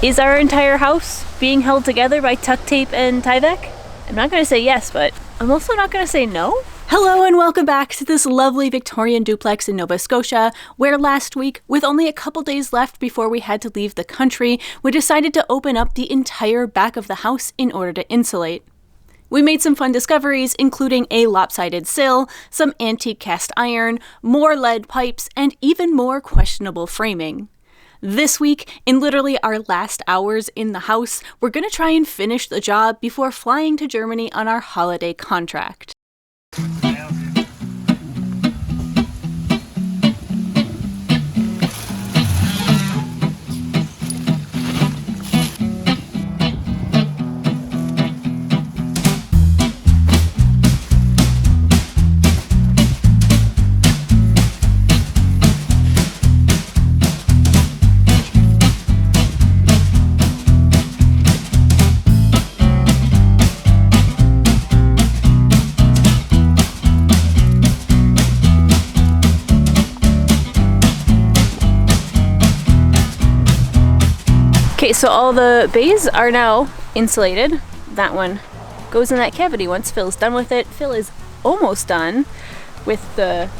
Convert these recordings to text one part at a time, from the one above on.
Is our entire house being held together by tuck tape and Tyvek? I'm not going to say yes, but I'm also not going to say no. Hello and welcome back to this lovely Victorian duplex in Nova Scotia, where last week, with only a couple days left before we had to leave the country, we decided to open up the entire back of the house in order to insulate. We made some fun discoveries, including a lopsided sill, some antique cast iron, more lead pipes, and even more questionable framing. This week, in literally our last hours in the house, we're going to try and finish the job before flying to Germany on our holiday contract. Okay, so all the bays are now insulated. That one goes in that cavity once Phil's done with it. Phil is almost done with the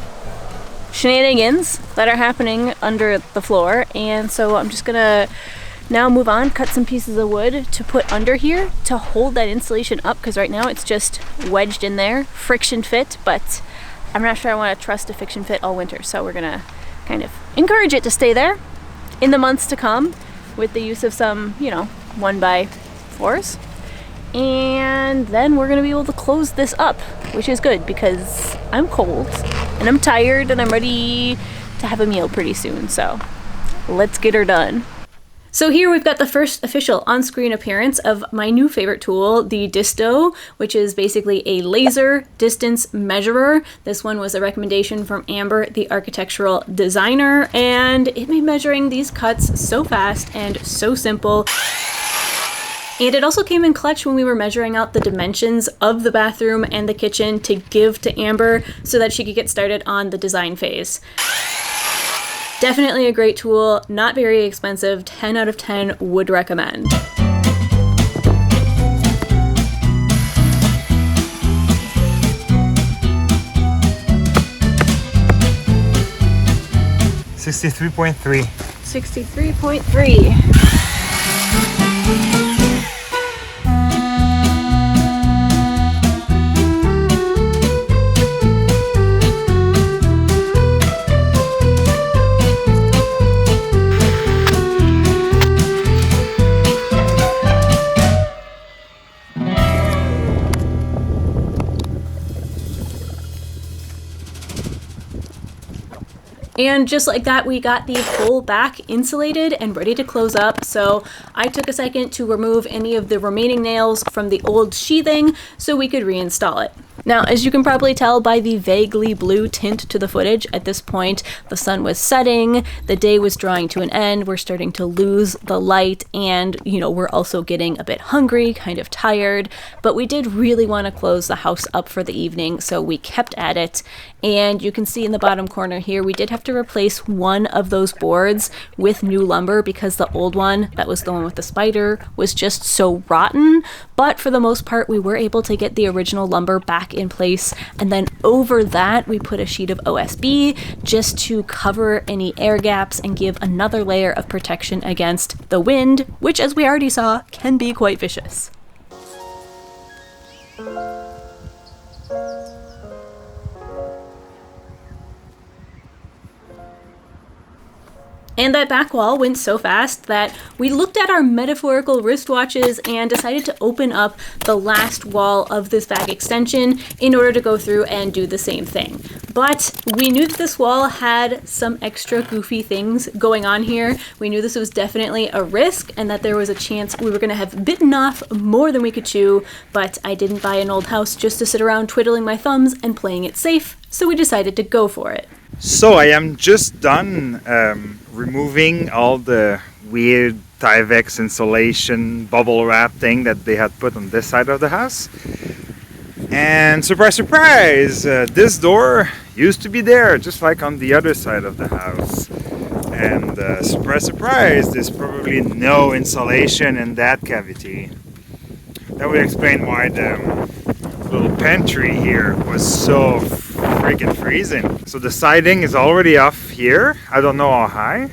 shenanigans that are happening under the floor, and so I'm just gonna now move on, cut some pieces of wood to put under here to hold that insulation up, because right now it's just wedged in there, friction fit, but I'm not sure I want to trust a friction fit all winter, so we're gonna kind of encourage it to stay there in the months to come, with the use of some, 1x4s. And then we're gonna be able to close this up, which is good because I'm cold and I'm tired and I'm ready to have a meal pretty soon. So let's get her done. So here we've got the first official on-screen appearance of my new favorite tool, the Disto, which is basically a laser distance measurer. This one was a recommendation from Amber, the architectural designer, and it made measuring these cuts so fast and so simple. And it also came in clutch when we were measuring out the dimensions of the bathroom and the kitchen to give to Amber so that she could get started on the design phase. Definitely a great tool, not very expensive, 10 out of 10 would recommend. $63.3. 63.3. And just like that, we got the whole back insulated and ready to close up. So I took a second to remove any of the remaining nails from the old sheathing so we could reinstall it. Now, as you can probably tell by the vaguely blue tint to the footage, at this point, the sun was setting, the day was drawing to an end, we're starting to lose the light, and, we're also getting a bit hungry, kind of tired, but we did really want to close the house up for the evening, so we kept at it. And you can see in the bottom corner here, we did have to replace one of those boards with new lumber because the old one, that was the one with the spider, was just so rotten. But for the most part, we were able to get the original lumber back in place. And then over that, we put a sheet of OSB just to cover any air gaps and give another layer of protection against the wind, which, as we already saw, can be quite vicious. And that back wall went so fast that we looked at our metaphorical wristwatches and decided to open up the last wall of this back extension in order to go through and do the same thing. But we knew that this wall had some extra goofy things going on here. We knew this was definitely a risk and that there was a chance we were going to have bitten off more than we could chew, but I didn't buy an old house just to sit around twiddling my thumbs and playing it safe, so we decided to go for it. So I am just done removing all the weird Tyvek insulation bubble wrap thing that they had put on this side of the house. And surprise, surprise, this door used to be there, just like on the other side of the house. And surprise, surprise, there's probably no insulation in that cavity. That would explain why the little pantry here was so freaking freezing. So the siding is already off here. I don't know how high.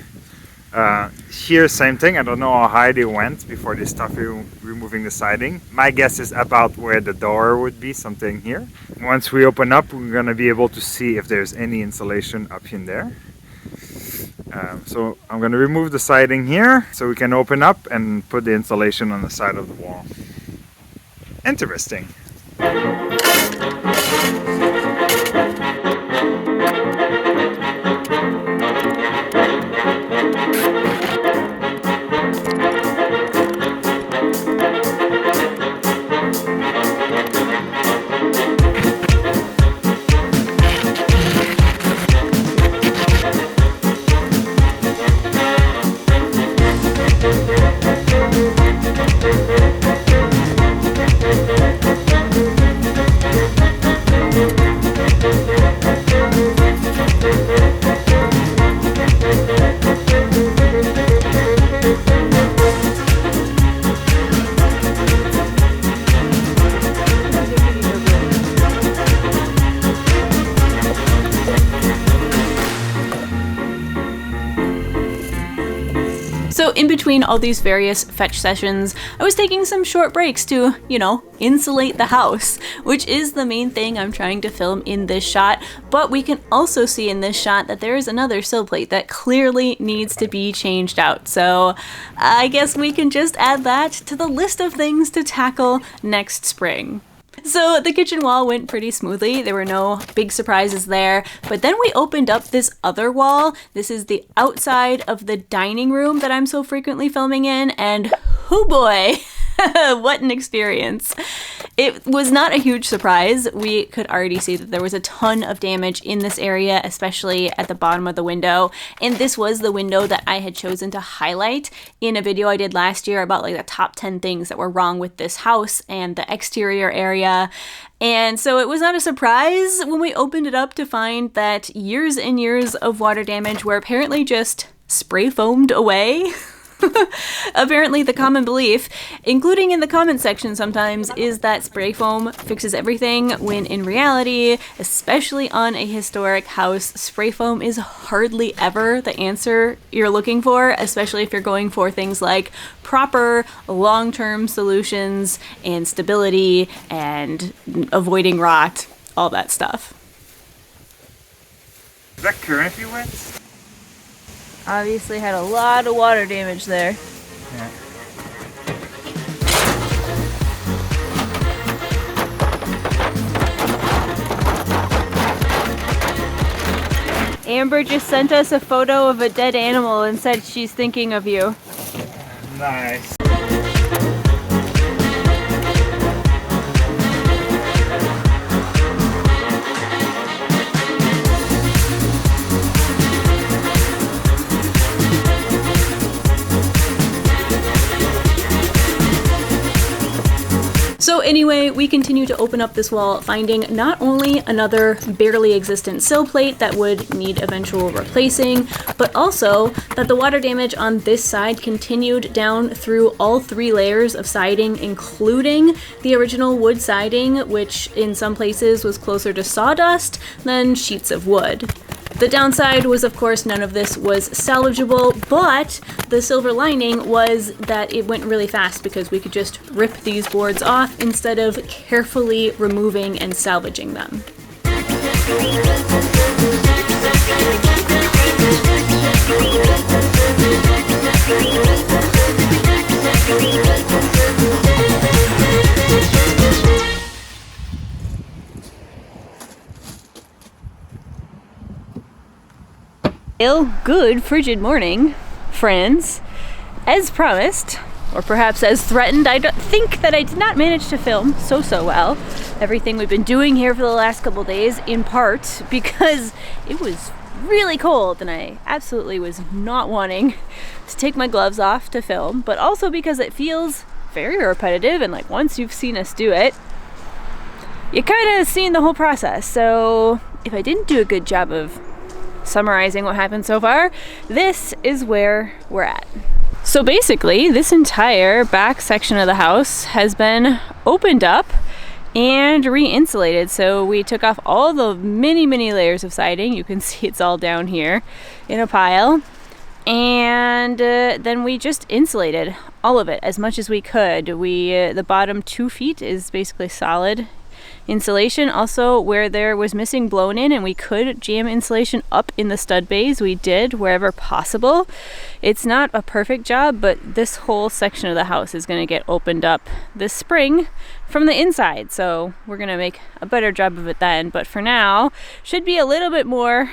Here, same thing. I don't know how high they went before they started removing the siding. My guess is about where the door would be, something here. Once we open up, we're gonna be able to see if there's any insulation up in there. So I'm gonna remove the siding here so we can open up and put the insulation on the side of the wall. Interesting. So in between all these various fetch sessions, I was taking some short breaks to, insulate the house, which is the main thing I'm trying to film in this shot. But we can also see in this shot that there is another sill plate that clearly needs to be changed out. So I guess we can just add that to the list of things to tackle next spring. So the kitchen wall went pretty smoothly. There were no big surprises there. But then we opened up this other wall. This is the outside of the dining room that I'm so frequently filming in. And oh boy, what an experience. It was not a huge surprise. We could already see that there was a ton of damage in this area, especially at the bottom of the window. And this was the window that I had chosen to highlight in a video I did last year about the top 10 things that were wrong with this house and the exterior area. And so it was not a surprise when we opened it up to find that years and years of water damage were apparently just spray foamed away. Apparently the common belief, including in the comment section sometimes, is that spray foam fixes everything, when in reality, especially on a historic house, spray foam is hardly ever the answer you're looking for, especially if you're going for things like proper long-term solutions and stability and avoiding rot, all that stuff. Is that currently wet? Obviously had a lot of water damage there. Yeah. Amber just sent us a photo of a dead animal and said she's thinking of you. Nice. So anyway, we continue to open up this wall, finding not only another barely existent sill plate that would need eventual replacing, but also that the water damage on this side continued down through all 3 layers of siding, including the original wood siding, which in some places was closer to sawdust than sheets of wood. The downside was, of course, none of this was salvageable, but the silver lining was that it went really fast because we could just rip these boards off instead of carefully removing and salvaging them. Good frigid morning, friends. As promised, or perhaps as threatened, I think that I did not manage to film so well everything we've been doing here for the last couple days, in part because it was really cold and I absolutely was not wanting to take my gloves off to film, but also because it feels very repetitive, and once you've seen us do it, you kind of seen the whole process. So if I didn't do a good job of summarizing what happened so far, this is where we're at. So basically, this entire back section of the house has been opened up and re-insulated. So we took off all the many layers of siding. You can see it's all down here in a pile. And then we just insulated all of it as much as we could. The bottom 2 feet is basically solid insulation. Also, where there was missing blown in and we could jam insulation up in the stud bays, we did wherever possible. It's not a perfect job, but this whole section of the house is going to get opened up this spring from the inside. So we're going to make a better job of it then. But for now, should be a little bit more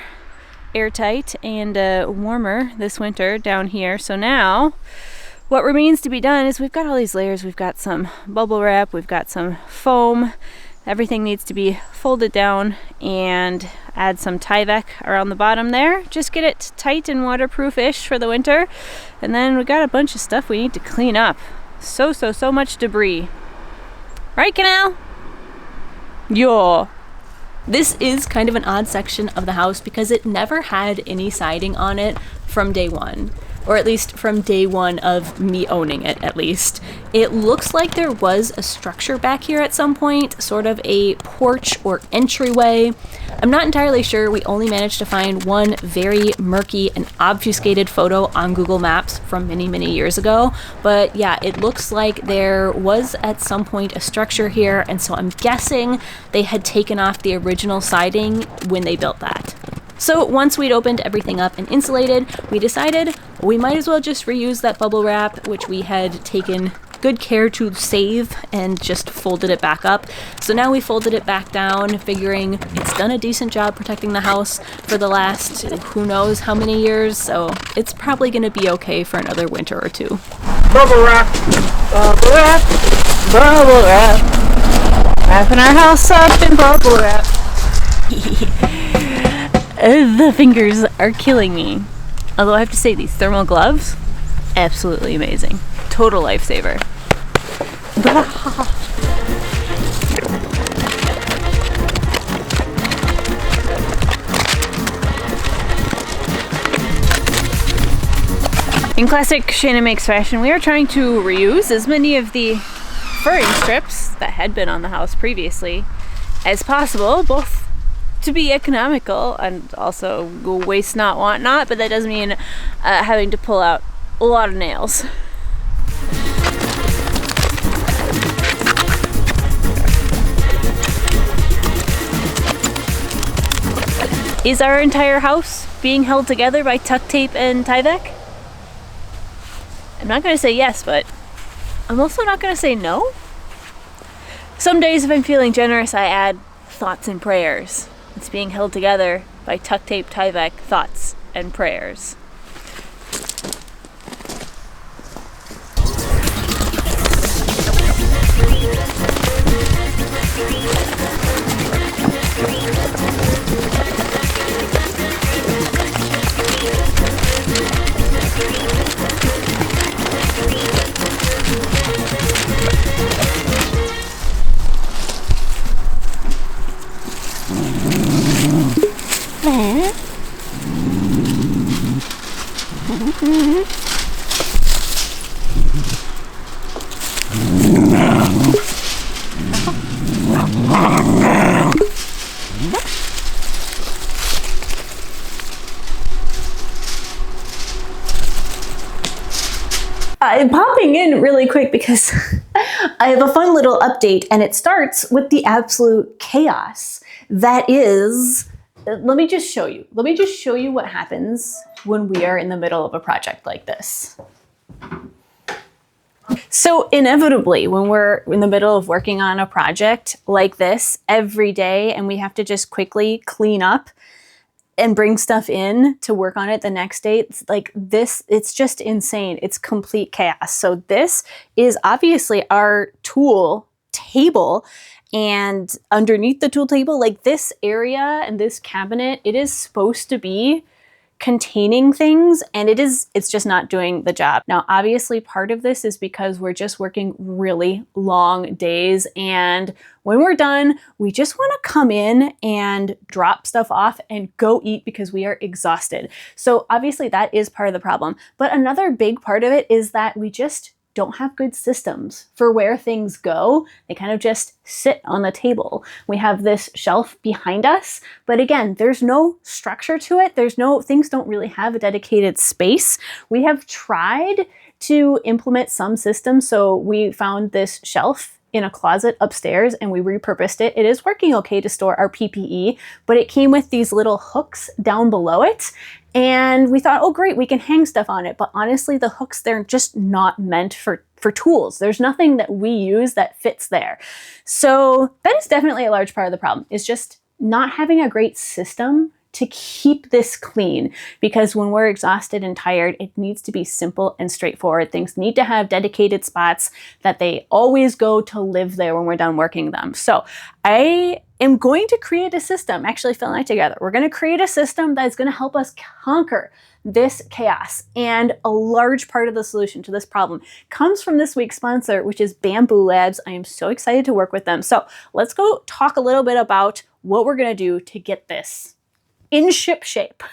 airtight and warmer this winter down here. So now what remains to be done is we've got all these layers. We've got some bubble wrap, we've got some foam. Everything needs to be folded down and add some Tyvek around the bottom there. Just get it tight and waterproof-ish for the winter. And then we got a bunch of stuff we need to clean up. So much debris. Right, Canal? Yo. This is kind of an odd section of the house because it never had any siding on it from day one. Or at least from day one of me owning it, at least. It looks like there was a structure back here at some point, sort of a porch or entryway. I'm not entirely sure. We only managed to find one very murky and obfuscated photo on Google Maps from many years ago. But yeah, it looks like there was at some point a structure here, and so I'm guessing they had taken off the original siding when they built that. So once we'd opened everything up and insulated, we decided we might as well just reuse that bubble wrap, which we had taken good care to save, and just folded it back up. So now we folded it back down, figuring it's done a decent job protecting the house for the last who knows how many years, so it's probably going to be okay for another winter or two. Bubble wrap, bubble wrap, bubble wrap. Wrapping our house up in bubble wrap. The fingers are killing me. Although I have to say, these thermal gloves, absolutely amazing. Total lifesaver. In classic Shannon Makes fashion, we are trying to reuse as many of the furring strips that had been on the house previously as possible, both to be economical and also waste not, want not, but that does mean having to pull out a lot of nails. Is our entire house being held together by tuck tape and Tyvek? I'm not going to say yes, but I'm also not going to say no. Some days if I'm feeling generous, I add thoughts and prayers. It's being held together by tuck tape, Tyvek, thoughts, and prayers. I'm popping in really quick because I have a fun little update, and it starts with the absolute chaos that is. Let me just show you. Let me just show you what happens when we are in the middle of a project like this. So inevitably, when we're in the middle of working on a project like this every day, and we have to just quickly clean up and bring stuff in to work on it the next day, it's like this, it's just insane. It's complete chaos. So this is obviously our tool table, and underneath the tool table, like this area and this cabinet, it is supposed to be containing things, and it's just not doing the job. Now, obviously part of this is because we're just working really long days, and when we're done, we just want to come in and drop stuff off and go eat because we are exhausted. So obviously that is part of the problem. But another big part of it is that we just don't have good systems for where things go. They kind of just sit on the table. We have this shelf behind us, but again, there's no structure to it. Things don't really have a dedicated space. We have tried to implement some systems. So we found this shelf in a closet upstairs and we repurposed it. It is working okay to store our PPE, but it came with these little hooks down below it. And we thought, oh great, we can hang stuff on it. But honestly, the hooks, they're just not meant for tools. There's nothing that we use that fits there. So that is definitely a large part of the problem, is just not having a great system to keep this clean, because when we're exhausted and tired, it needs to be simple and straightforward. Things need to have dedicated spots that they always go to live there when we're done working them. So I am going to create a system, actually Phil and I together, we're going to create a system that's going to help us conquer this chaos. And a large part of the solution to this problem comes from this week's sponsor, which is Bamboo Labs. I am so excited to work with them. So let's go talk a little bit about what we're going to do to get this in ship shape.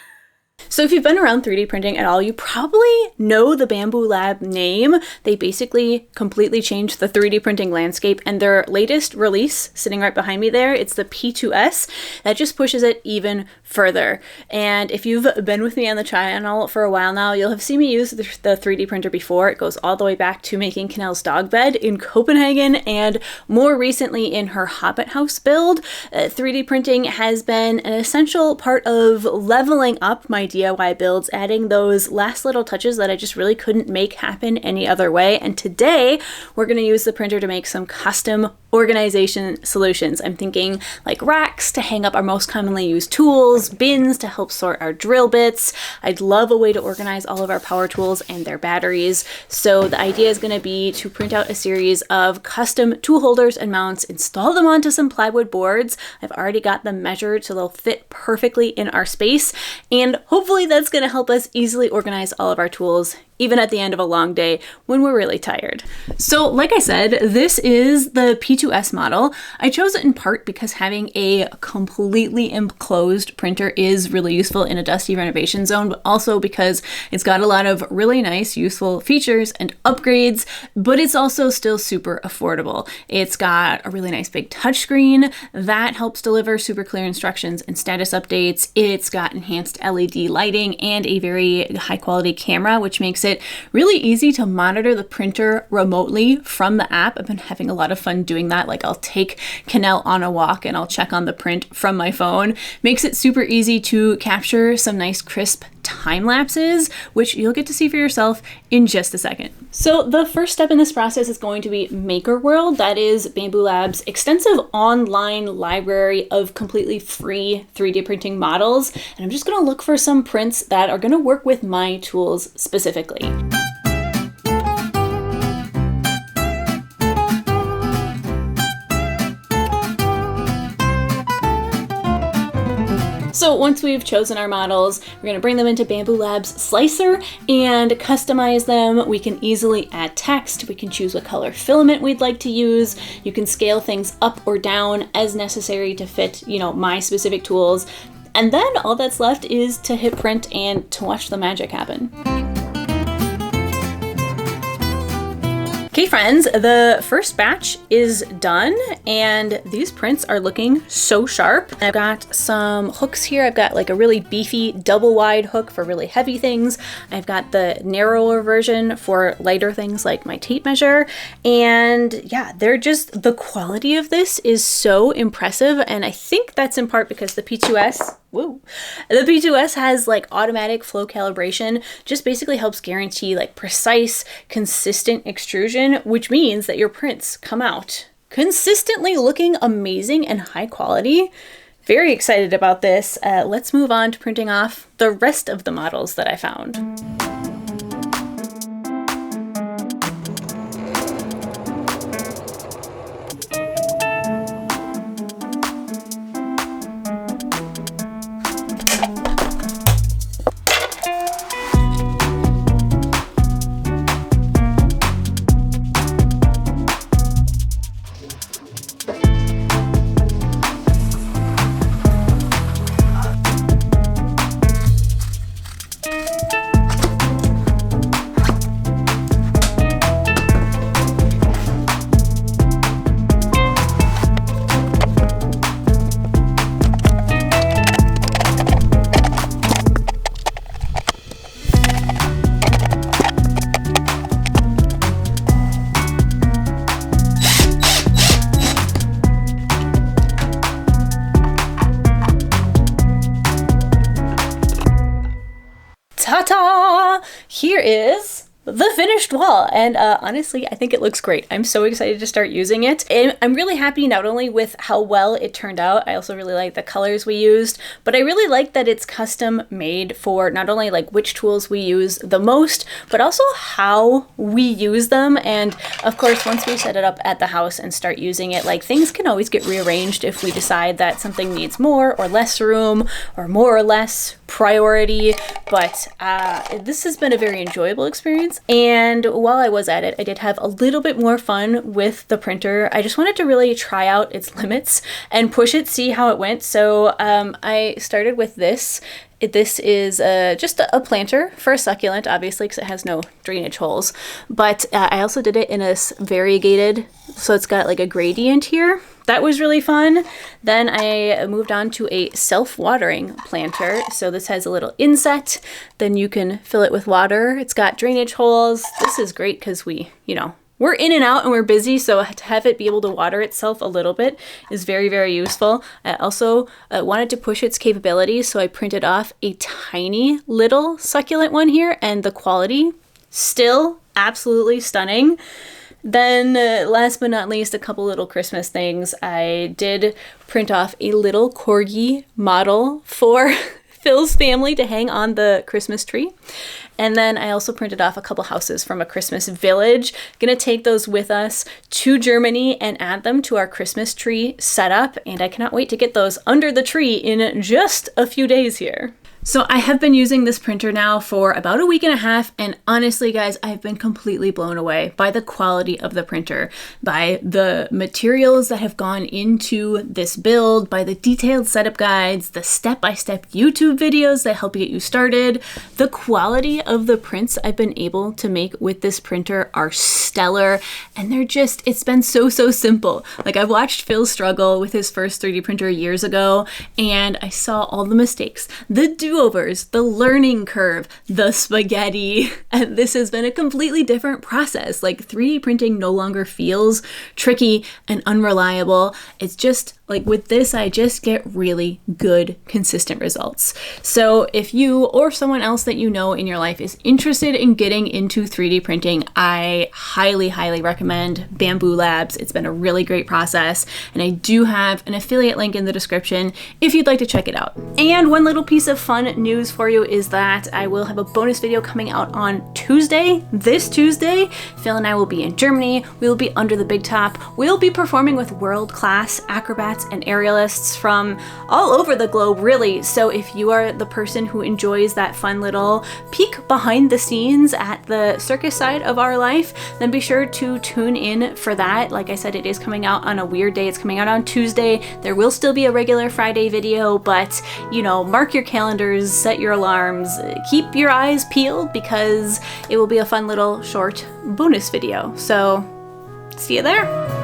So if you've been around 3D printing at all, you probably know the Bamboo Lab name. They basically completely changed the 3D printing landscape, and their latest release, sitting right behind me there, it's the P2S. That just pushes it even further. And if you've been with me on the channel for a while now, you'll have seen me use the 3D printer before. It goes all the way back to making Canel's dog bed in Copenhagen, and more recently in her Hobbit house build. 3D printing has been an essential part of leveling up my DIY builds, adding those last little touches that I just really couldn't make happen any other way. And today we're going to use the printer to make some custom organization solutions. I'm thinking like racks to hang up our most commonly used tools, bins to help sort our drill bits. I'd love a way to organize all of our power tools and their batteries. So the idea is going to be to print out a series of custom tool holders and mounts, install them onto some plywood boards. I've already got them measured so they'll fit perfectly in our space, and hopefully that's going to help us easily organize all of our tools, even at the end of a long day when we're really tired. So like I said, this is the P2S model. I chose it in part because having a completely enclosed printer is really useful in a dusty renovation zone, but also because it's got a lot of really nice, useful features and upgrades, but it's also still super affordable. It's got a really nice big touchscreen that helps deliver super clear instructions and status updates. It's got enhanced LED lighting and a very high quality camera, which makes it really easy to monitor the printer remotely from the app. I've been having a lot of fun doing that. Like I'll take Canel on a walk and I'll check on the print from my phone. Makes it super easy to capture some nice crisp time lapses, which you'll get to see for yourself in just a second. So the first step in this process is going to be Maker World. That is Bamboo Labs' extensive online library of completely free 3D printing models. And I'm just going to look for some prints that are going to work with my tools specifically. So once we've chosen our models, we're going to bring them into Bamboo Labs Slicer and customize them. We can easily add text. We can choose what color filament we'd like to use. You can scale things up or down as necessary to fit, my specific tools. And then all that's left is to hit print and to watch the magic happen. Okay friends, the first batch is done and these prints are looking so sharp. I've got some hooks here. I've got like a really beefy double wide hook for really heavy things. I've got the narrower version for lighter things like my tape measure. And yeah, the quality of this is so impressive. And I think that's in part because the P2S has like automatic flow calibration, just basically helps guarantee like precise, consistent extrusion, which means that your prints come out consistently looking amazing and high quality. Very excited about this. Let's move on to printing off the rest of the models that I found. is the finished wall, and honestly, I think it looks great. I'm so excited to start using it, and I'm really happy not only with how well it turned out, I also really like the colors we used, but I really like that it's custom made for not only like which tools we use the most, but also how we use them. And of course, once we set it up at the house and start using it, like things can always get rearranged if we decide that something needs more or less room or more or less priority. But this has been a very enjoyable experience. And while I was at it, I did have a little bit more fun with the printer. I just wanted to really try out its limits and push it, see how it went. So I started with this. This is just a planter for a succulent, obviously, because it has no drainage holes. But I also did it in a variegated, so it's got like a gradient here. That was really fun. Then I moved on to a self-watering planter. So this has a little inset. Then you can fill it with water. It's got drainage holes. This is great because we're in and out and we're busy, so to have it be able to water itself a little bit is very, very useful. I also wanted to push its capabilities, so I printed off a tiny little succulent one here, and the quality, still absolutely stunning. Then last but not least, a couple little Christmas things. I did print off a little corgi model for Phil's family to hang on the Christmas tree. And then I also printed off a couple houses from a Christmas village. Gonna take those with us to Germany and add them to our Christmas tree setup. And I cannot wait to get those under the tree in just a few days here. So I have been using this printer now for about a week and a half, and honestly guys, I've been completely blown away by the quality of the printer, by the materials that have gone into this build, by the detailed setup guides, the step-by-step YouTube videos that help you get you started. The quality of the prints I've been able to make with this printer are stellar, and it's been so simple. Like, I've watched Phil struggle with his first 3D printer years ago, and I saw all the mistakes, the do-overs, the learning curve, the spaghetti, and this has been a completely different process. Like, 3D printing no longer feels tricky and unreliable. It's just like with this, I just get really good, consistent results. So if you or someone else that you know in your life is interested in getting into 3D printing, I highly recommend Bamboo Labs. It's been a really great process, and I do have an affiliate link in the description if you'd like to check it out. And one little piece of fun news for you is that I will have a bonus video coming out on Tuesday. This Tuesday, Phil and I will be in Germany. We'll be under the big top. We'll be performing with world-class acrobats and aerialists from all over the globe, really. So if you are the person who enjoys that fun little peek behind the scenes at the circus side of our life, then be sure to tune in for that. Like I said, it is coming out on a weird day. It's coming out on Tuesday. There will still be a regular Friday video, but mark your calendars, set your alarms, keep your eyes peeled, because it will be a fun little short bonus video. So see you there.